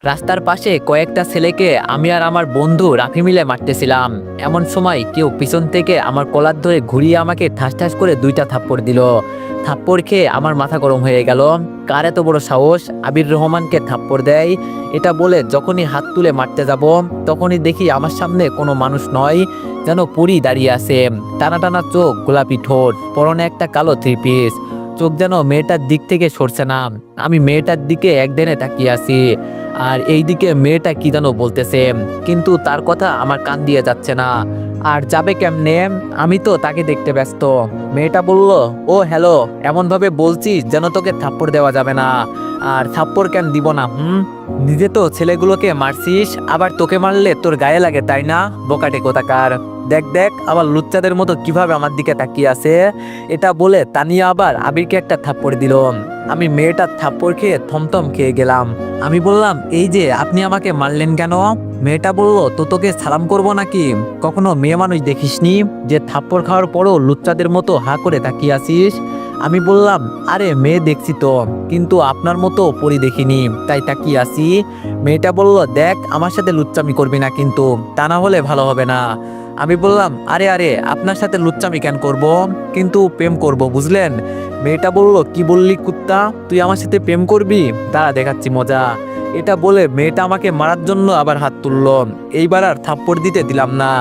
রাস্তার পাশে কয়েকটা ছেলেকে আমি আর আমার বন্ধু রাফি মিলে মারতেছিলাম। এমন সময় কেউ পিছন থেকে আমার কলার ধরে ঘুরিয়ে আমাকে ঠাস ঠাস করে দুইটা থাপ্পড় দিল। থাপ্পড় খেয়ে আমার মাথা গরম হয়ে গেল। কার এত বড় সাহস আবির রহমানকে থাপ্পড় দেয়? এটা বলে যখনই হাত তুলে মারতে যাব তখনই দেখি আমার সামনে কোনো মানুষ নয়, যেন পরী দাঁড়িয়ে আছে। টানা টানা চোখ, গোলাপি ঠোঁট, পরনে একটা কালো থ্রি পিস। চোখ যেন মেয়েটার দিক থেকে সরছে না। আমি মেয়েটার দিকে একদিনে তাকিয়ে আছি, আর এইদিকে মেয়েটা কি যেন বলতেছে, কিন্তু তার কথা আমার কান দিয়ে যাচ্ছে না। আর যাবে কেমনে? আমি তো তাকে দেখতে ব্যস্ত। মেয়েটা বলল, ও হ্যালো, এমন ভাবে বলছিস যেন তোকে থাপ্পড় দেওয়া যাবে না। আর থাপ্পড় কেন দিব না? নিজে তো ছেলেগুলোকে মারছিস, আবার তোকে মারলে তোর গায়ে লাগে তাই না? বোকাটে কোথাকার। দেখ দেখ আবার লুচ্চাদের মতো কিভাবে আমার দিকে তাকিয়ে আছে। এটা বলে তানিয়া আবার আবিরকে একটা থাপ্পড় দিল। আমি মেয়েটার থাপ্পড় খেয়ে থমথম খেয়ে গেলাম। আমি বললাম, এই যে আপনি আমাকে মারলেন কেন? মেয়েটা বলল, তো তোকে সালাম করব নাকি? কখনো মেয়ে মানুষ দেখিসনি যে থাপ্পড় খাওয়ার পরও লুচ্চাদের মতো হা করে তাকিয়ে আছিস? আমি বললাম, আরে মেয়ে দেখছি তো, কিন্তু আপনার মতো পরি দেখিনি, তাই তাকিয়ে আছি। মেয়েটা বলল, দেখ আমার সাথে লুচ্চামি করবি না কিন্তু, তা না হলে ভালো হবে না। আমি বললাম, আরে আরে আপনার সাথে লুচ্চামি কেন করব, কিন্তু প্রেম করব, বুঝলেন? মেয়েটা বলল, কি বললি কুত্তা, তুই আমার সাথে প্রেম করবি? দাঁড়া দেখাচ্ছি মজা। এটা বলে মেয়েটা আমাকে মারার জন্য আবার হাত তুললো। এইবার আর থাপ্পড় দিতে দিলাম না।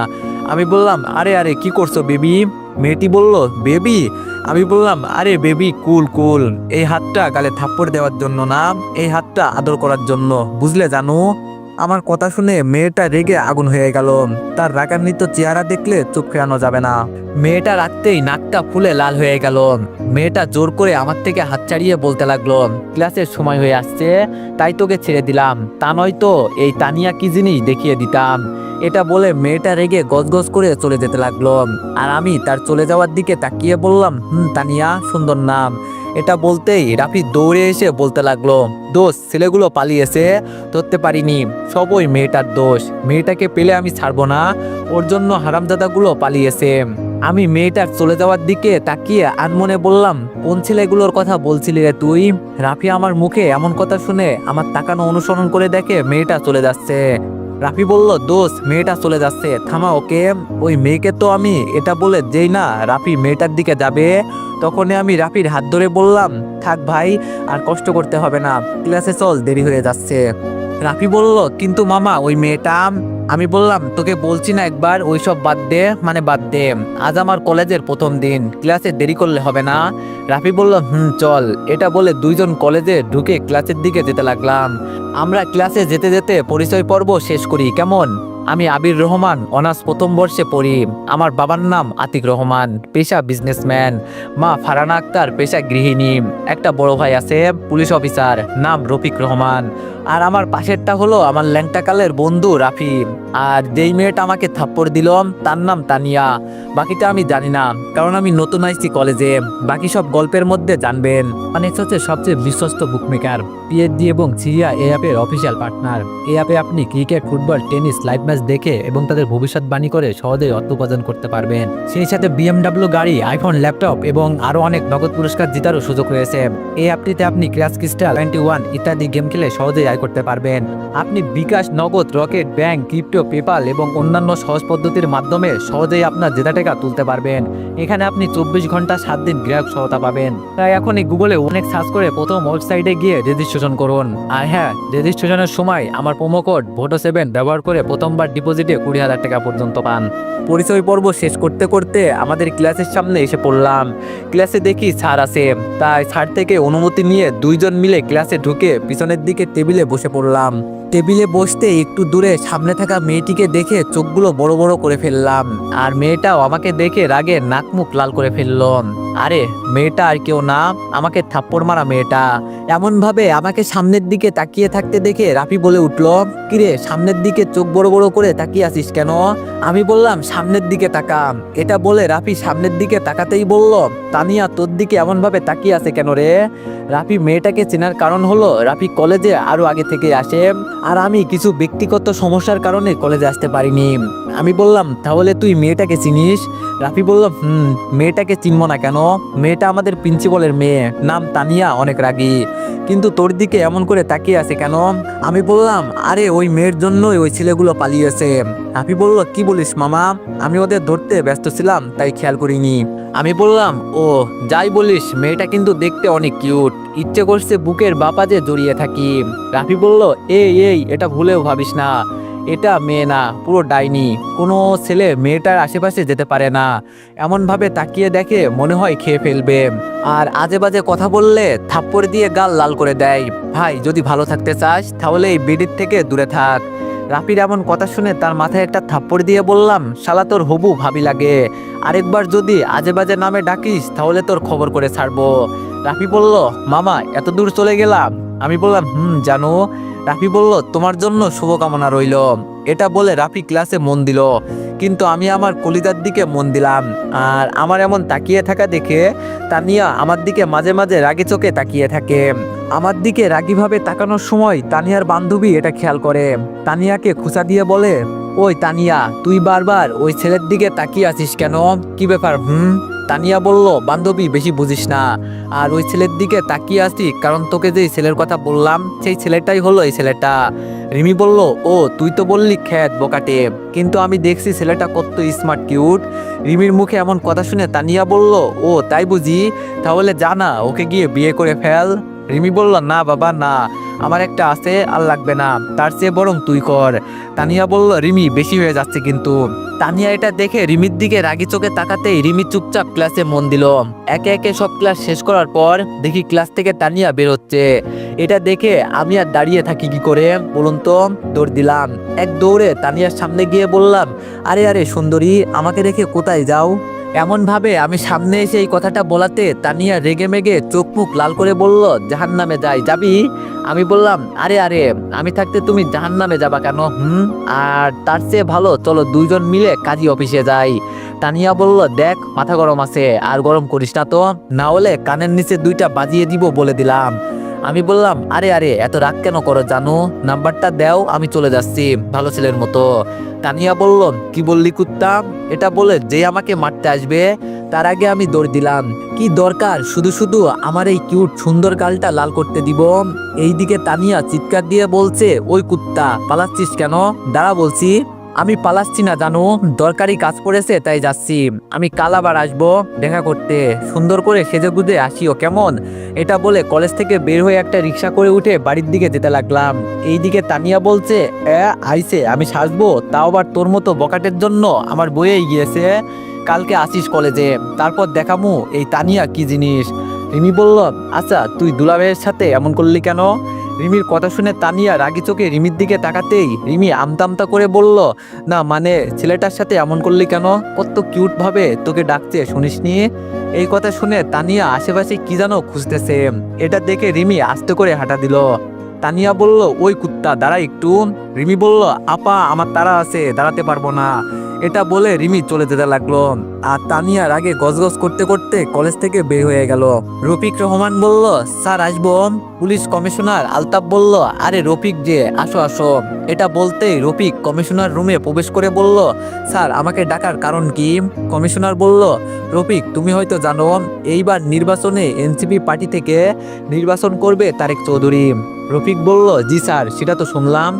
আমি বললাম, আরে আরে কি করছো বেবি? মেয়েটি বলল, বেবি? আমি বললাম, আরে বেবি কুল কুল, এই হাতটা গালে থাপ্পড় দেওয়ার জন্য না, এই হাতটা আদর করার জন্য, বুঝলে জানো? আমার কথা শুনে মেয়েটা রেগে আগুন হয়ে গেল। তার রাগান্বিত চেহারা দেখলে চোখ ফেরানো যাবে না। মেয়েটা রাখতেই নাকটা ফুলে লাল হয়ে গেল। মেয়েটা জোর করে আমার থেকে হাত ছাড়িয়ে বলতে লাগলো, ক্লাসের সময় হয়ে আসছে, তাই তোকে ছেড়ে দিলাম, তা নয় তো এই তানিয়া কি জিনিস দেখিয়ে দিতাম। এটা বলে মেয়েটা রেগে গজগজ করে চলে যেতে লাগলো। আর আমি তার চলে যাওয়ার দিকে তাকিয়ে বললাম, তানিয়া সুন্দর নাম। এটা বলতেই রাফি দৌড়ে এসে বলতে লাগলো, দোষ, ছেলেগুলো পালিয়েছে, ধরতে পারিনি, সব ওই মেয়েটার দোষ, মেয়েটাকে পেলে আমি ছাড়বো না, ওর জন্য হারামজাদাগুলো পালিয়েছে। আমি মেয়েটার চলে যাওয়ার দিকে তাকিয়ে আনমনে বললাম, কোন ছেলেগুলোর কথা বলছিলি রে তুই? রাফি আমার মুখে এমন কথা শুনে আমার তাকানো অনুসরণ করে দেখে মেয়েটা চলে যাচ্ছে। রাফি বলল, দোস্ত মেয়েটা চলে যাচ্ছে, থামা ওকে, ওই মেয়েকে তো আমি। এটা বলে যেই না রাফি মেয়েটার দিকে যাবে, তখনই আমি রাফির হাত ধরে বললাম, থাক ভাই, আর কষ্ট করতে হবে না, ক্লাসে চল, দেরি হয়ে যাচ্ছে। রাফি বলল, কিন্তু মামা ওই মেয়েটা। আমি বললাম, তোকে বলছি না একবার ওইসব বাদ দে, মানে বাদ দে, আজ আমার কলেজের প্রথম দিন, ক্লাসে দেরি করলে হবে না। রাফি বলল, চল। এটা বলে দুইজন কলেজে ঢুকে ক্লাসের দিকে যেতে লাগলাম। আমরা ক্লাসে যেতে যেতে পরিচয় পর্ব শেষ করি, কেমন? আমি আবির রহমান, অনার্স প্রথম বর্ষে পড়ি। আমার বাবার নাম আতিক রহমান, পেশা বিজনেসম্যান। মা ফারহানা আক্তার, পেশা গৃহিণী। একটা বড় ভাই আছে, পুলিশ অফিসার, নাম রফিক রহমান। আর আমার পাশেরটা হলো আমার ল্যাংটাকালের বন্ধু রাফি। আর যেই মেয়েটা আমাকে থাপ্পড় দিল তার নাম তানিয়া। বাকিটা আমি জানি না, কারণ আমি নতুন আইছি কলেজে। বাকি সব গল্পের মধ্যে জানবেন। অনেক্স হচ্ছে সবচেয়ে বিশ্বস্ত বুকমেকার, পিএইচডি এবং সিরিয়া এই অ্যাপের অফিসিয়াল পার্টনার। এই অ্যাপে আপনি cricket, football, tennis live match দেখে এবং তাদের ভবিষ্যৎবাণী করে সহজেই অর্থ উপার্জন করতে পারবেন। সেই সাথে বিএমডব্লিউ গাড়ি, আইফোন, ল্যাপটপ এবং আরো অনেক নগদ পুরস্কার জেতারও সুযোগ রয়েছে। এই অ্যাপটিতে আপনি ক্র্যাশ ক্রিস্টাল 21 ইত্যাদি গেম খেলে সহজেই আয় করতে পারবেন। আপনি বিকাশ, নগদ, রকেট, ব্যাংক, ক্রিপ্টো, পেপাল এবং অন্যান্য সহজ পদ্ধতির মাধ্যমে সহজেই আপনার জেতা টাকা তুলতে পারবেন। এখানে আপনি 24 ঘন্টা 7 দিন গ্রাহক সহায়তা পাবেন। তাই এখনই গুগলে অনেক সার্চ করে প্রথম ওয়েবসাইটে গিয়ে রেজিস্ট্রেশন করুন। আর হ্যাঁ, রেজিস্ট্রেশনের সময় আমার প্রোমো কোড VOTO7 ব্যবহার করে প্রথমবার ডিপোজিটে 20,000 টাকা পর্যন্ত পান। পরিচয় পর্ব শেষ করতে করতে আমাদের ক্লাসের সামনে এসে পড়লাম। ক্লাসে দেখি স্যার আছে, তাই স্যার থেকে অনুমতি নিয়ে দুইজন মিলে ক্লাসে ঢুকে পিছনের দিকে টেবিলে বসে পড়লাম। টেবিলে বসতে একটু দূরে সামনে থাকা মেয়েটিকে দেখে চোখগুলো বড় বড় করে ফেললাম। আর মেয়েটাও আমাকে দেখে রাগে নাক মুখ লাল করে ফেলল। আরে মেয়েটা আর কেউ না, আমাকে থাপ্পড় মারা মেয়েটা। এমন ভাবে আমাকে সামনের দিকে তাকিয়ে থাকতে দেখে রাফি বলে উঠল, কিরে সামনের দিকে চোখ বড় বড় করে তাকিয়ে আছিস কেন? আমি বললাম, সামনের দিকে তাকা। এটা বলে রাফি সামনের দিকে তাকাতেই বলল, তানিয়া তোর দিকে এমন ভাবে তাকিয়ে আছে কেন রে? রাফি মেয়েটাকে চেনার কারণ হলো রাফি কলেজে আরো আগে থেকে আসে, আর আমি কিছু ব্যক্তিগত সমস্যার কারণে কলেজে আসতে পারিনি। আমি বললাম, তাহলে তুই মেয়েটাকে চিনিস? রাফি বলল, মেয়েটাকে চিনব না কেন? মেয়েটা আমাদের প্রিন্সিপালের মেয়ে, নাম তানিয়া, অনেক রাগী, কিন্তু তোর দিকে এমন করে তাকিয়ে আছে কেন? আমি বললাম, আরে ওই মেয়ের জন্যই ওই ছেলেগুলো পালিয়েছে। রাফি বলল, কি বলিস মামা? আমি ওদের ধরতে ব্যস্ত ছিলাম তাই খেয়াল করিনি। আমি বললাম, ও যাই বলিস, মেয়েটা কিন্তু দেখতে অনেক কিউট, ইচ্ছে করছে বুকের বাপাজে জড়িয়ে থাকি। রাফি বলল, এই এটা ভুলেও ভাবিস না, এটা মেয়ে না, পুরো ডাইনি। কোনো ছেলে মেয়েটার আশেপাশে যেতে পারে না, এমনভাবে তাকিয়ে দেখে মনে হয় খেয়ে ফেলবে, আর আজে বাজে কথা বললে থাপ্পড় দিয়ে গাল লাল করে দেয়। ভাই, যদি ভালো থাকতে চাস তাহলে এই বিডির থেকে দূরে থাক। রাফির এমন কথা শুনে তার মাথায় একটা থাপ্পড় দিয়ে বললাম, শালা তোর হবু ভাবি লাগে, আরেকবার যদি আজে বাজে নামে ডাকিস তাহলে তোর খবর করে ছাড়বো। রাফি বলল, মামা এত দূর চলে গেলাম? আমি বললাম, জানো। রাফি বলল, তোমার জন্য শুভকামনা রইল। এটা বলে রাফি ক্লাসে মন দিল, কিন্তু আমি আমার কলিজার দিকে মন দিলাম। আর আমার এমন তাকিয়ে থাকা দেখে তানিয়া আমার দিকে মাঝে মাঝে রাগি চোখে তাকিয়ে থাকে। আমার দিকে রাগিভাবে তাকানোর সময় তানিয়ার বান্ধবী এটা খেয়াল করে। তানিয়াকে খোঁচা দিয়ে বলে, ওই তানিয়া, তুই বারবার ওই ছেলের দিকে তাকিয়ে আছিস কেন? কি ব্যাপার? তানিয়া বলল, বান্ধবী বেশি বুঝিস না, আর ওই ছেলের দিকে তাকিয়ে আছি কারণ তোকে যেই ছেলের কথা বললাম সেই ছেলেটাই হলো এই ছেলেটা। রিমি বলল, ও তুই তো বললি খ্যাত বকাটে, কিন্তু আমি দেখছি ছেলেটা কত স্মার্ট কিউট। রিমির মুখে এমন কথা শুনে তানিয়া বলল, ও তাই বুঝি, তাহলে জানা ওকে গিয়ে বিয়ে করে ফেল। রিমি বলল, না বাবা না, আমার একটা আছে, আর লাগবে না, তার চেয়ে বরং তুই কর। তানিয়া বলল, রিমি বেশি হয়ে যাচ্ছে কিন্তু। তানিয়া এটা দেখে রিমির দিকে রাগি চোখে তাকাতেই রিমি চুপচাপ ক্লাসে মন দিল। একে একে সব ক্লাস শেষ করার পর দেখি ক্লাস থেকে তানিয়া বেরোচ্ছে। এটা দেখে আমি আর দাঁড়িয়ে থাকি কি করে বলুন তো? দৌড় দিলাম। এক দৌড়ে তানিয়ার সামনে গিয়ে বললাম, আরে সুন্দরী, আমাকে রেখে কোথায় যাও? এমন ভাবে আমি সামনে এসে এই কথাটা বলাতে তানিয়া রেগে মেগে চোখ মুখ লাল করে বলল, জাহান্নামে যাই, যাবি? আমি বললাম, আরে আমি থাকতে তুমি জাহান্নামে যাবা কেন? আর তার চেয়ে ভালো চলো দুইজন মিলে কাজী অফিসে যাই। তানিয়া বলল, দেখ মাথা গরম আছে, আর গরম করিস না তো, না হলে কানের নিচে দুইটা বাজিয়ে দিব বলে দিলাম। আমি বললাম, আরে এত রাগ কেন করো জানো, নাম্বারটা দাও, আমি চলে যাচ্ছি ভালো ছেলের মতো। তানিয়া বলল, কি বললি কুত্তা? এটা বলে যে আমাকে মারতে আসবে তার আগে আমি দৌড় দিলাম। কি দরকার শুধু শুধু আমার এই কিউট সুন্দর গালটা লাল করতে দিব? এইদিকে তানিয়া চিৎকার দিয়ে বলছে, ওই কুত্তা, পালাচ্ছিস কেন? দাঁড়া বলছি। আমি পালাচ্ছি না জানো, দরকারি কাজ পড়েছে তাই যাচ্ছি। আমি কাল আবার আসবো দেখা করতে, সুন্দর করে সেজে গুজে আসিও কেমন? এটা বলে কলেজ থেকে বের হয়ে একটা রিক্সা করে উঠে বাড়ির দিকে যেতে লাগলাম। এইদিকে তানিয়া বলছে, আইসে আমি সাজবো, তাও আবার তোর মতো বকাটের জন্য আমার বইয়েই গিয়েছে। কালকে আসিস কলেজে, তারপর দেখামু এই তানিয়া কি জিনিস। রিমি বলল, আচ্ছা তুই দুলাভাইয়ের সাথে এমন করলি কেন? রিমির কথা শুনে তানিয়া রাগি চোখে রিমির দিকে তাকাতেই রিমি আমতা করে বলল, না মানে ছেলেটার সাথে এমন করলি কেন? কত কিউট ভাবে তোকে ডাকছে শুনিসনি? এই কথা শুনে তানিয়া আশেপাশে কি যেন খুঁজতেছে। এটা দেখে রিমি আস্তে করে হাঁটা দিল। তানিয়া বলল, ওই কুত্তা দাঁড়া একটু। রিমি বলল, আপা আমার তাড়া আছে, দাঁড়াতে পারবো না। এটা বলে রিমি চলে যেতে লাগলো, আর তানিয়ার আগে গজগজ করতে করতে কলেজ থেকে বের হয়ে গেল। রফিক রহমান বলল, স্যার আসবো? পুলিশ কমিশনার আলতাফ বলল, আরে রফিক যে, আসো আসো। এটা বলতেই রফিক কমিশনার রুমে প্রবেশ করে বলল, স্যার আমাকে ডাকার কারণ কি? কমিশনার বলল, রফিক তুমি হয়তো জানো এইবার নির্বাচনে এনসিপি পার্টি থেকে নির্বাচন করবে তারেক চৌধুরী। রফিক বলল, জি স্যার, সেটা তো শুনলাম।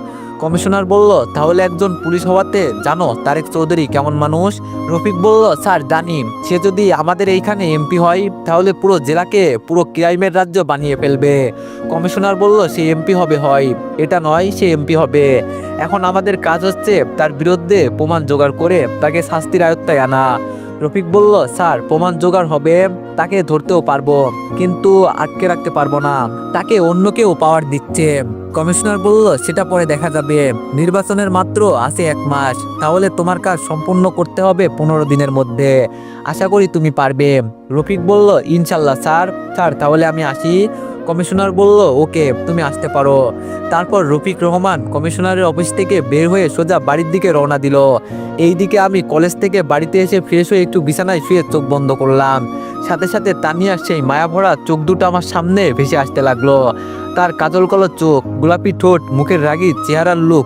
কমিশনার বলল, তাহলে একজন পুলিশ হওয়াতে জানো তারেক চৌধুরী কেমন মানুষ? রফিক বলল, স্যার জানি, সে যদি আমাদের এইখানে এমপি হয় তাহলে পুরো জেলাকে পুরো ক্রাইমের রাজ্য বানিয়ে ফেলবে। কমিশনার বলল, সে এমপি হবে হয়, এটা নয় সে এমপি হবে। এখন আমাদের কাজ হচ্ছে তার বিরুদ্ধে প্রমাণ জোগাড় করে তাকে শাস্তির আয়ত্তায় আনা। রফিক বলল, স্যার প্রমাণ জোগাড় হবে, তাকে ধরতেও পারবো, কিন্তু আটকে রাখতে পারবো না, তাকে অন্য কেউ পাওয়ার দিচ্ছে। কমিশনার বলল, সেটা পরে দেখা যাবে, নির্বাচনের মাত্র আছে 1 মাস, তাহলে তোমার কাজ সম্পূর্ণ করতে হবে 15 দিনের মধ্যে, আশা করি তুমি পারবে। রফিক বলল, ইনশাল্লাহ স্যার। স্যার তাহলে আমি আসি। কমিশনার বলল, ওকে তুমি আসতে পারো। তারপর রফিক রহমান কমিশনারের অফিস থেকে বের হয়ে সোজা বাড়ির দিকে রওনা দিল। এইদিকে আমি কলেজ থেকে বাড়িতে এসে ফ্রেশ হয়ে একটু বিছানায় শুয়ে চোখ বন্ধ করলাম। সাথে সাথে তানিয়ার সেই মায়াভরা চোখ দুটো আমার সামনে ভেসে আসতে লাগলো। তার কাজল কলা চোখ, গোলাপি ঠোঁট, মুখের রাগী চেহারার লুক,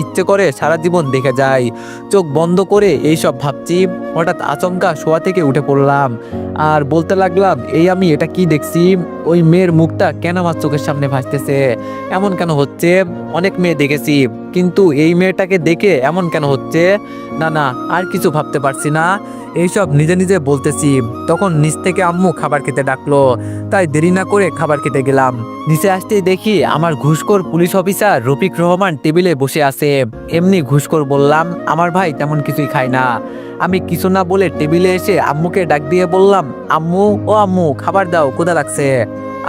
ইচ্ছে করে সারা জীবন দেখে যায়। চোখ বন্ধ করে এইসব ভাবছি, হঠাৎ আচমকা শোয়া থেকে উঠে পড়লাম আর বলতে লাগলাম, এই আমি এটা কি দেখছি? ওই মেয়ের মুখটা কেন আমার চোখের সামনে ভাসতেছে? এমন কেন হচ্ছে? অনেক মেয়ে দেখেছি, কিন্তু এই মেয়েটাকে দেখে এমন কেন হচ্ছে? না না, আর কিছু ভাবতে পারছি না, এইসব নিজে নিজে বলতেছি। তখন নিচ থেকে আম্মু খাবার খেতে ডাকলো, তাই দেরি না করে খাবার খেতে গেলাম। নিচে আসতেই দেখি আমার ঘুষখোর পুলিশ অফিসার রফিক রহমান টেবিলে বসে আছে। এমনি ঘুষখোর বললাম, আমার ভাই তেমন কিছুই খায় না। আমি কিছু না বলে টেবিলে এসে আম্মুকে ডাক দিয়ে বললাম, আম্মু, ও আম্মু, খাবার দাও, ক্ষুধা লাগছে।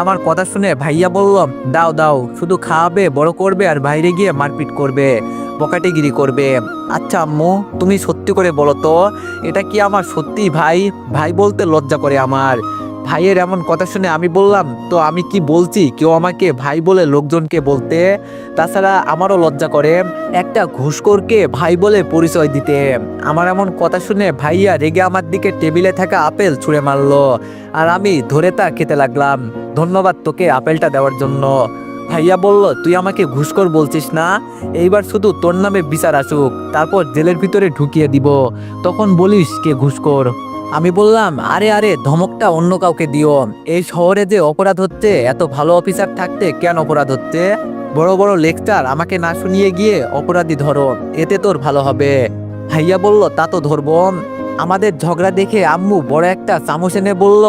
আমার কথা শুনে ভাইয়া বলল, দাও দাও, শুধু খাওয়াবে, বড় করবে আর বাইরে গিয়ে মারপিট করবে, বকাটেগিরি করবে। আচ্ছা আম্মু, তুমি সত্যি করে বলো তো, এটা কি আমার সত্যি ভাই? ভাই বলতে লজ্জা করে আমার। ভাইয়ের এমন কথা শুনে আমি বললাম, তো আমি কি বলছি কেউ আমাকে ভাই বলে লোকজনকে বলতে? তাছাড়া আমারও লজ্জা করে একটা ঘুষখোরকে ভাই বলে পরিচয় দিতে। আমার এমন কথা শুনে ভাইয়া রেগে আমার দিকে টেবিলে থাকা আপেল ছুঁড়ে মারলো আর আমি ধরে তা খেতে লাগলাম। ধন্যবাদ তোকে আপেলটা দেওয়ার জন্য। ভাইয়া বলল, তুই আমাকে ঘুষখোর বলছিস না? এইবার শুধু তোর নামে বিচার আসুক, তারপর জেলের ভিতরে ঢুকিয়ে দিব, তখন বলিস কে ঘুষখোর। আমি বললাম, আরে আরে, ধমকটা অন্য কাউকে দিও। এই শহরে যে অপরাধ হচ্ছে, এত ভালো অফিসার থাকতে কেন অপরাধ হচ্ছে? বড় বড় লেকচার আমাকে না শুনিয়ে গিয়ে অপরাধী ধরো, এতে তোর ভালো হবে। ভাইয়া বলল, তা তো ধরবো। আমাদের ঝগড়া দেখে আম্মু বড় একটা চামচ এনে বলল,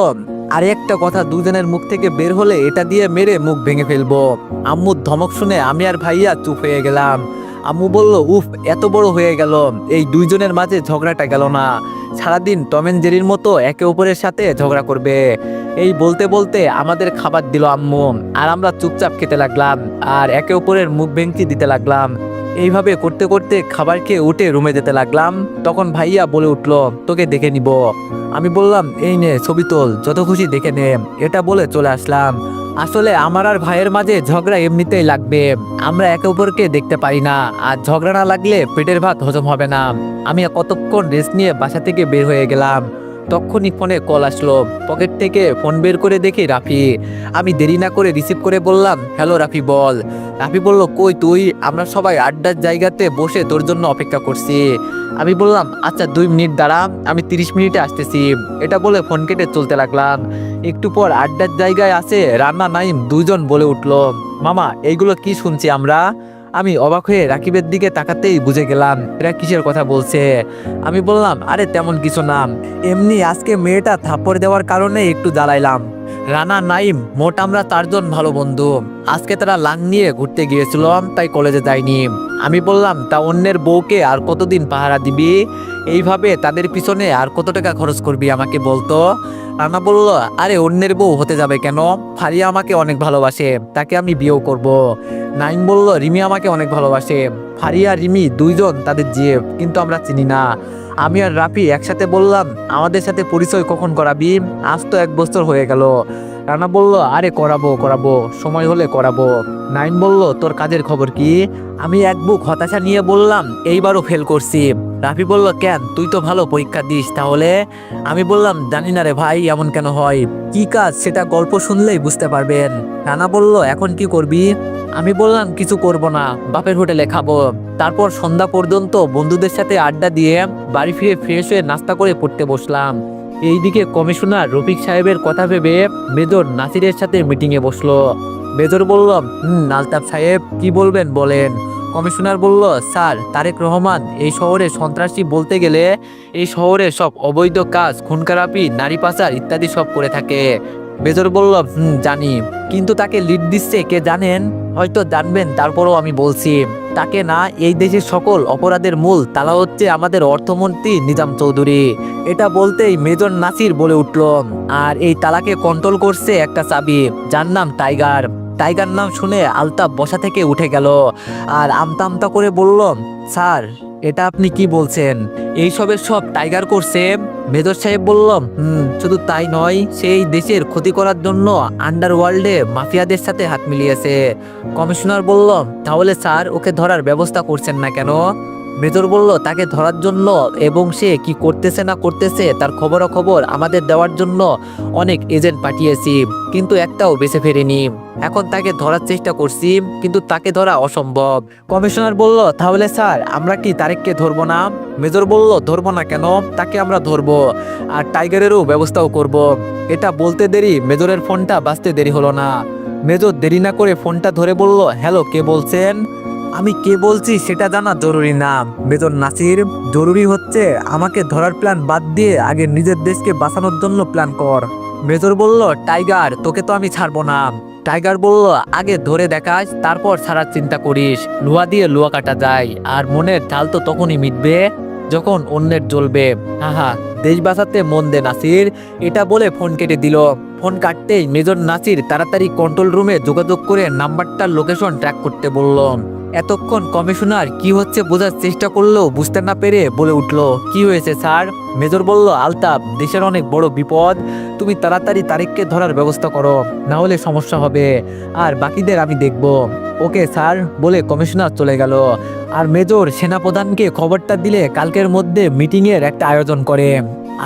আরে একটা কথা দুজনের মুখ থেকে বের হলে এটা দিয়ে মেরে মুখ ভেঙে ফেলবো। আম্মুর ধমক শুনে আমি আর ভাইয়া চুপ হয়ে গেলাম। আম্মু বলল, উফ, এত বড় হয়ে গেল, এই দুইজনের মাঝে ঝগড়াটা গেল না, সারাদিন টম এন্ড জেরির মতো একে অপরের সাথে ঝগড়া করবে। এই বলতে বলতে আমাদের খাবার দিল আম্মু আর আমরা চুপচাপ খেতে লাগলাম আর একে অপরের মুখ ভেঙচি দিতে লাগলাম। এইভাবে করতে করতে খাবার খেয়ে উঠে রুমে যেতে লাগলাম। তখন ভাইয়া বলে উঠলো, তোকে দেখে নিব। আমি বললাম, এই নে ছবি তোল, যত খুশি দেখে নে। এটা বলে চলে আসলাম। আসলে আমার আর ভাইয়ের মাঝে ঝগড়া এমনিতেই লাগবে, আমরা একে অপরকে দেখতে পারি না, আর ঝগড়া না লাগলে পেটের ভাত হজম হবে না। আমি কতক্ষণ রেস্ট নিয়ে বাসা থেকে বের হয়ে গেলাম। তখনই ফোনে কল আসলো, পকেট থেকে ফোন বের করে দেখি রাফি। আমি দেরি না করে রিসিভ করে বললাম, হ্যালো রাফি, বল। রাফি বলল, কই তুই? আমরা সবাই আড্ডার জায়গাতে বসে তোর জন্য অপেক্ষা করছি। আমি বললাম, আচ্ছা 2 মিনিট দাঁড়া, আমি 30 মিনিটে আসতেছি। এটা বলে ফোন কেটে চলতে লাগলাম। একটু পর আড্ডার জায়গায় আছে রান্না নাইম দুজন বলে উঠলো, মামা, এইগুলো কি শুনছি আমরা? আমি অবাক হয়ে রাকিবের দিকে তাকাতেই বুঝে গেলাম এরা কিসের কথা বলছে। আমি বললাম, আরে তেমন কিছু না, এমনি আজকে মেয়েটা থাপ্পড় দেওয়ার কারণে একটু জ্বালাইলাম। রানা নাইম মোট আমরা 4 জন ভালো বন্ধু। আজকে তারা লাং নিয়ে ঘুরতে গিয়েছিলাম, তাই কলেজে যাইনি। আমি বললাম, তা অন্যের বউকে আর কতদিন পাহারা দিবি? এইভাবে তাদের পিছনে আর কত টাকা খরচ করবি আমাকে বলতো? রানা বলল, আরে অন্যের বউ হতে যাবে কেন? ফারিয়া আমাকে অনেক ভালোবাসে, তাকে আমি বিয়েও করব। নাইম বলল, রিমি আমাকে অনেক ভালোবাসে। ফারিয়া রিমি 2 জন তাদের জিএফ, কিন্তু আমরা চিনি না। আমি আর রাফি একসাথে বললাম, আমাদের সাথে পরিচয় কখন করাবি? আজ তো 1 বছর হয়ে গেল। রানা বলল, আরে করাবো করাবো, সময় হলে করাবো। নাইম বলল, তোর কাজের খবর কি? আমি এক বুক হতাশা নিয়ে বললাম, এইবারও ফেল করছি। রাফি বলল, কেন, তুই তো ভালো পরীক্ষা দিস তাহলে? আমি বললাম, জানি না রে ভাই, এমন কেন হয়? কি কাজ সেটা গল্প শুনলেই বুঝতে পারবেন। রানা বলল, এখন কি করবি? আমি বললাম, কিছু করব না, বাপের হোটেলে খাবো। তারপর সন্ধ্যা পর্যন্ত বন্ধুদের সাথে আড্ডা দিয়ে বাড়ি ফিরে ফ্রেশ হয়ে নাস্তা করে পড়তে বসলাম। এইদিকে কমিশনার রফিক সাহেবের কথা ভেবে মেজর নাসিরের সাথে মিটিংয়ে বসলো। মেজর বলল, আলতাফ সাহেব, কি বলবেন বলেন। কমিশনার বলল, স্যার, তারেক রহমান এই শহরে সন্ত্রাসী বলতে গেলে এই শহরে সব অবৈধ কাজ, খুন খারাপি, নারী পাচার ইত্যাদি সব করে থাকে। মেজর বলল, জানি, কিন্তু তাকে লিড দিচ্ছে কে জানেন? হয়তো জানবেন, তারপরও আমি বলছি, তাকে না, এই দেশের সকল অপরাধের মূল তালা হচ্ছে আমাদের অর্থমন্ত্রী নিজাম চৌধুরী। এটা বলতেই মেজর নাসির বলে উঠল, আর এই তালাকে কন্ট্রোল করছে একটা চাবি, যার নাম টাইগার। টাইগার নাম শুনে আলতাফ বসা থেকে উঠে গেল আর আমতা আমতা করে বলল, স্যার, এটা আপনি কি বলছেন? এইসবের সব টাইগার করছে? মেজর সাহেব বলল, শুধু তাই নয়, সেই দেশের ক্ষতি করার জন্য আন্ডারওয়ার্ল্ডে মাফিয়াদের সাথে হাত মিলিয়েছে। কমিশনার বলল, তাহলে স্যার ওকে ধরার ব্যবস্থা করছেন না কেন? মেজর বলল তাকে ধরার জন্য এবং সে কি করতেছে না করতেছে তার খবরাখবর আমাদের দেওয়ার জন্য অনেক এজেন্ট পাঠিয়েছি, কিন্তু একটাও বেঁচে ফেরেনি। এখন তাকে ধরার চেষ্টা করছি, কিন্তু তাকে ধরা অসম্ভব। কমিশনার বলল, তাহলে স্যার আমরা কি তারেককে ধরবো না? মেজর বলল, ধরবো না কেন, তাকে আমরা ধরবো, আর টাইগারেরও ব্যবস্থাও করব। এটা বলতে দেরি মেজরের ফোনটা বাজতে দেরি হলো না। মেজর দেরি না করে ফোনটা ধরে বলল, হ্যালো, কে বলছেন? আমি কে বলছি সেটা জানা জরুরি না মেজর নাসির, জরুরি হচ্ছে আমাকে ধরার প্ল্যান বাদ দিয়ে আগে নিজের দেশকে বাঁচানোর জন্য প্ল্যান কর। মেজর বলল, টাইগার, তোকে তো আমি ছাড়বো না। টাইগার বলল, আগে ধরে দেখাস, তারপর ছাড়ার চিন্তা করিস। লোহা দিয়ে লোহা কাটা যায়, আর মনের ঢাল তো তখনই মিটবে যখন অন্যের জ্বলবে। হাহা, দেশ বাঁচাতে মন দে নাসির। এটা বলে ফোন কেটে দিল। ফোন কাটতেই মেজর নাসির তাড়াতাড়ি কন্ট্রোল রুমে যোগাযোগ করে নাম্বারটার লোকেশন ট্র্যাক করতে বলল। এতক্ষণ কমিশনার কি হচ্ছে বোঝার চেষ্টা করলেও বুঝতে না পেরে বলে উঠল, কি হয়েছে স্যার? মেজর বলল, আলতাফ, দেশের অনেক বড় বিপদ, তুমি তাড়াতাড়ি তারেককে ধরার ব্যবস্থা করো, না হলে সমস্যা হবে, আর বাকিদের আমি দেখব। ওকে স্যার বলে কমিশনার চলে গেল। আর মেজর সেনাপ্রধানকে খবরটা দিলে কালকের মধ্যে মিটিংয়ের একটা আয়োজন করে।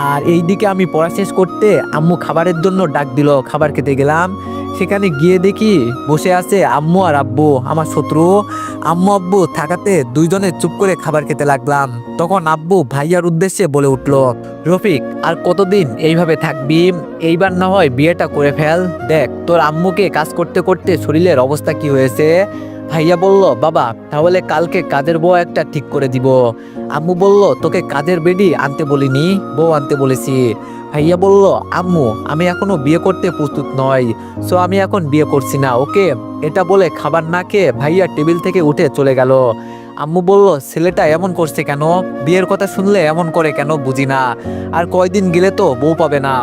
আর এইদিকে আমি পড়া শেষ করতে আম্মু খাবারের জন্য ডাক দিল, খাবার খেতে গেলাম। সেখানে গিয়ে দেখি বসে আছে আম্মু আর আব্বু, আমার শত্রু। আম্মু আব্বু থাকাতে দুইজনে চুপ করে খাবার খেতে লাগলাম। তখন আব্বু ভাইয়ার উদ্দেশ্যে বলে উঠল, রফিক, আর কতদিন এইভাবে থাকবি? এইবার না হয় বিয়েটা করে ফেল। দেখ তোর আম্মুকে কাজ করতে করতে শরীরের অবস্থা কি হয়েছে। ভাইয়া বলল, বাবা, তাহলে কালকে কাজের বউ একটা ঠিক করে দিব। আম্মু বলল, তোকে কাজের বেডি আনতে বলিনি, বউ আনতে বলেছি। ভাইয়া বলল, আম্মু, আমি এখনো বিয়ে করতে প্রস্তুত নই, সো আমি এখন বিয়ে করছি না, ওকে। এটা বলে খাবার না খেয়ে ভাইয়া টেবিল থেকে উঠে চলে গেল। আম্মু বলল, ছেলেটা এমন করছে কেন? বিয়ের কথা শুনলে এমন করে কেন বুঝি না, আর কয়দিন গেলে তো বউ পাবে না।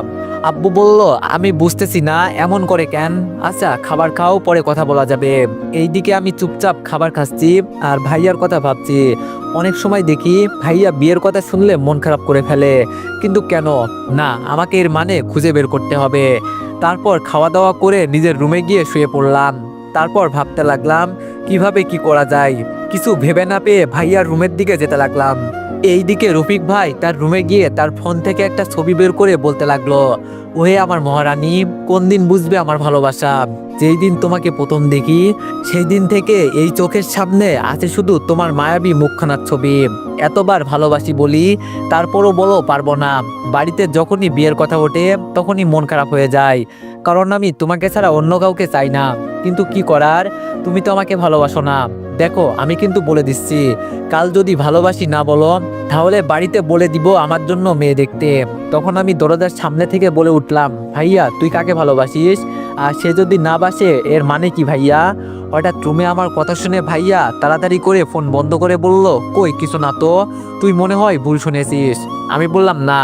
আব্বু বলল, আমি বুঝতেছি না এমন করে কেন। আচ্ছা খাবার খাও, পরে কথা বলা যাবে। এইদিকে আমি চুপচাপ খাবার খাচ্ছি আর ভাইয়ার কথা ভাবছি। অনেক সময় দেখি ভাইয়া বিয়ের কথা শুনলে মন খারাপ করে ফেলে, কিন্তু কেন? না, আমাকে এর মানে খুঁজে বের করতে হবে। তারপর খাওয়া দাওয়া করে নিজের রুমে গিয়ে শুয়ে পড়লাম। তারপর ভাবতে লাগলাম কিভাবে কি করা যায়। কিছু ভেবে না পেয়ে ভাইয়ার রুমের দিকে যেতে লাগলাম। এইদিকে রফিক ভাই তার রুমে গিয়ে তার ফোন থেকে একটা ছবি বের করে বলতে লাগলো, ওহে আমার মহারানী, কোন দিন বুঝবে আমার ভালোবাসা? যেই দিন তোমাকে প্রথম দেখি সেই দিন থেকে এই চোখের সামনে আছে শুধু তোমার মায়াবী মুখখানার ছবি। এতবার ভালোবাসি বলি, তারপরও বলো পারবো না। বাড়িতে যখনই বিয়ের কথা ওঠে তখনই মন খারাপ হয়ে যায়, কারণ আমি তোমাকে ছাড়া অন্য কাউকে চাই না। কিন্তু কি করার, তুমি তো আমাকে ভালোবাসো না। দেখো আমি কিন্তু বলে দিচ্ছি, কাল যদি ভালোবাসি না বলো, তাহলে বাড়িতে বলে দিব আমার জন্য মেয়ে দেখতে। তখন আমি দরজার সামনে থেকে বলে উঠলাম, ভাইয়া তুই কাকে ভালোবাসিস? আর সে যদি না বাসে এর মানে কি ভাইয়া? হঠাৎ রুমে আমার কথা শুনে ভাইয়া তাড়াতাড়ি করে ফোন বন্ধ করে বলল, কই কিছু না তো, তুই মনে হয় ভুল শুনেছিস। আমি বললাম, না,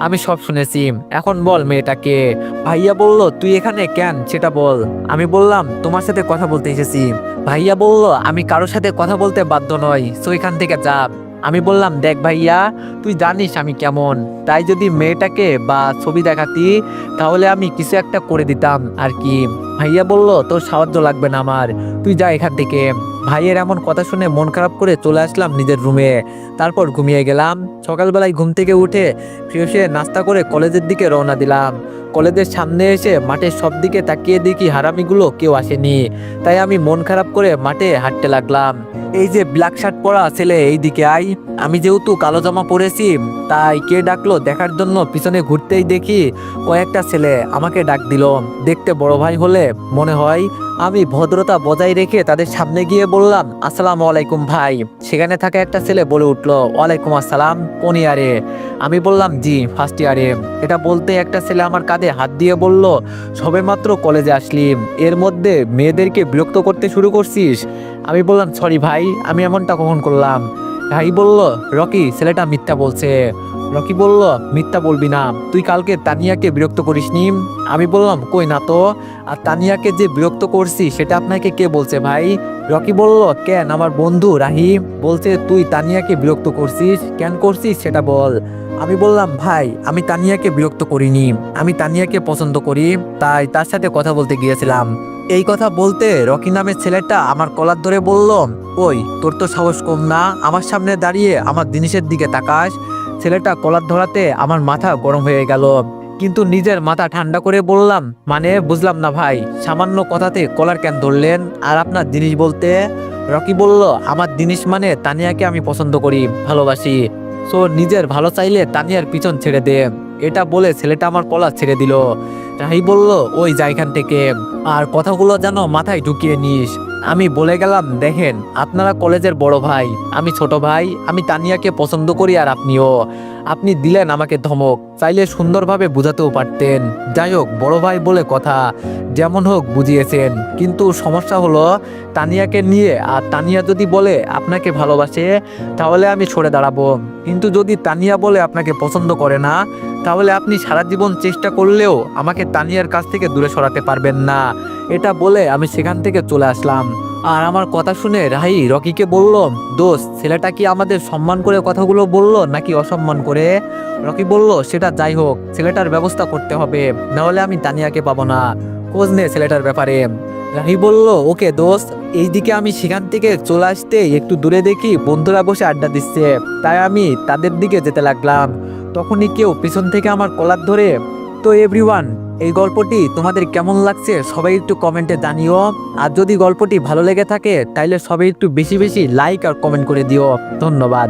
আমি সব শুনেছি, এখন বল মেয়েটাকে। ভাইয়া বলল, তুই এখানে কেন সেটা বল। আমি বললাম, তোমার সাথে কথা বলতে এসেছি। ভাইয়া বলল, আমি কারোর সাথে কথা বলতে বাধ্য নই, সো এখান থেকে যা। আমি বললাম, দেখ ভাইয়া, তুই জানিস আমি কেমন, তাই যদি মেয়েটাকে বা ছবি দেখাতি তাহলে আমি কিছু একটা করে দিতাম আর কি। ভাইয়া বলল, তোর সাহায্য লাগবে না আমার, তুই যা এখান থেকে। ভাইয়ের এমন কথা শুনে মন খারাপ করে চলে আসলাম নিজের রুমে। তারপর ঘুমিয়ে গেলাম। সকালবেলায় ঘুম থেকে উঠে ফ্রেশ হয়ে নাস্তা করে কলেজের দিকে রওনা দিলাম। কলেজের সামনে এসে মাঠের সব দিকে তাকিয়ে দেখি হারামিগুলো কেউ আসেনি, তাই আমি মন খারাপ করে মাঠে হাঁটতে লাগলাম। এই যে ব্ল্যাক শার্ট পরা ছেলে, এই দিকে আই। আমি যেহেতু কালো জামা পরেছি তাই কে ডাকলো দেখার জন্য পিছনে ঘুরতেই দেখি কয়েকটা ছেলে আমাকে ডাক দিল। দেখতে বড় ভাই হলে মনে হয়। আমি ভদ্রতা বজায় রেখে তাদের সামনে গিয়ে বললাম, আসসালামু আলাইকুম ভাই। সেখানে থাকা একটা ছেলে বলে উঠলো, ওয়ালাইকুম আসসালাম, কোন ইয়ারে? আমি বললাম, জি ফার্স্ট ইয়ারে। এটা বলতে একটা ছেলে আমার কাঁধে হাত দিয়ে বলল, সবেমাত্র কলেজে আসলি, এর মধ্যে মেয়েদেরকে বিরক্ত করতে শুরু করছিস? আমি বললাম, সরি ভাই, আমি এমনটা কখন করলাম? ভাই বলল, রকি ছেলেটা মিথ্যা বলছে। রকি বলল, মিথ্যা বলবি না, তুই কালকে তানিয়াকে বিরক্ত করিসনি? আমি বললাম, কই না তো। আর তানিয়াকে যে বিরক্ত করছি সেটা আপনাকে কে বলছে ভাই? রকি বলল, কেন, আমার বন্ধু রাহি বলছে তুই তানিয়াকে বিরক্ত করছিস, কেন করছিস সেটা বল। আমি বললাম, ভাই আমি তানিয়াকে বিরক্ত করিনি, আমি তানিয়াকে পছন্দ করি, তাই তার সাথে কথা বলতে গিয়েছিলাম। এই কথা বলতে রকি নামের ছেলেটা আমার কলার ধরে বলল, ওই তোর তো সাহস কম না, আমার সামনে দাঁড়িয়ে আমার জিনিসের দিকে তাকাস। ছেলেটা কলার ধরাতে আমার মাথা গরম হয়ে গেল, কিন্তু নিজের মাথা ঠান্ডা করে বললাম, মানে বুঝলাম না ভাই, সামান্য কথাতে কলার কেন ধরলেন? আর আপনার জিনিস বলতে? রকি বলল, আমার জিনিস মানে তানিয়াকে আমি পছন্দ করি, ভালোবাসি। সো নিজের ভালো চাইলে তানিয়ার পিছন ছেড়ে দে। এটা বলে ছেলেটা আমার কলার ছেড়ে দিল। রাহি বলল, ওই যা এখান থেকে, আর কথাগুলো যেন মাথায় ঢুকিয়ে নিস। আমি বলে গেলাম, দেখেন আপনারা কলেজের বড় ভাই, আমি ছোট ভাই, আমি তানিয়াকে পছন্দ করি আর আপনিও। আপনি দিলেন আমাকে ধমক, চাইলে সুন্দরভাবে বুঝাতেও পারতেন। যাই হোক, বড় ভাই বলে কথা, যেমন হোক বুঝিয়েছেন। কিন্তু সমস্যা হলো তানিয়াকে নিয়ে, আর তানিয়া যদি বলে আপনাকে ভালোবাসে তাহলে আমি সরে দাঁড়াবো, কিন্তু যদি তানিয়া বলে আপনাকে পছন্দ করে না তাহলে আপনি সারা জীবন চেষ্টা করলেও আমাকে তানিয়ার কাছ থেকে দূরে সরাতে পারবেন না। এটা বলে আমি সেখান থেকে চলে আসলাম। আর আমার কথা শুনে রাহি রকিকে বলল, দোস্ত ছেলেটা কি আমাদের সম্মান করে কথাগুলো বলল নাকি অসম্মান করে? রকি বলল, সেটা যাই হোক, ছেলেটার ব্যবস্থা করতে হবে, নাহলে আমি তানিয়াকে পাবো না। খোঁজ নে ছেলেটার ব্যাপারে। রাহি বলল, ওকে দোস্ত। এইদিকে আমি সেখান থেকে চলে আসতে একটু দূরে দেখি বন্ধুরা বসে আড্ডা দিচ্ছে, তাই আমি তাদের দিকে যেতে লাগলাম। তখনই কেউ পিছন থেকে আমার কলার ধরে। তো এভরিওয়ান, এই গল্পটি তোমাদের কেমন লাগছে সবাই একটু কমেন্টে জানিও। আর যদি গল্পটি ভালো লেগে থাকে তাইলে সবাই একটু বেশি বেশি লাইক আর কমেন্ট করে দিও। ধন্যবাদ।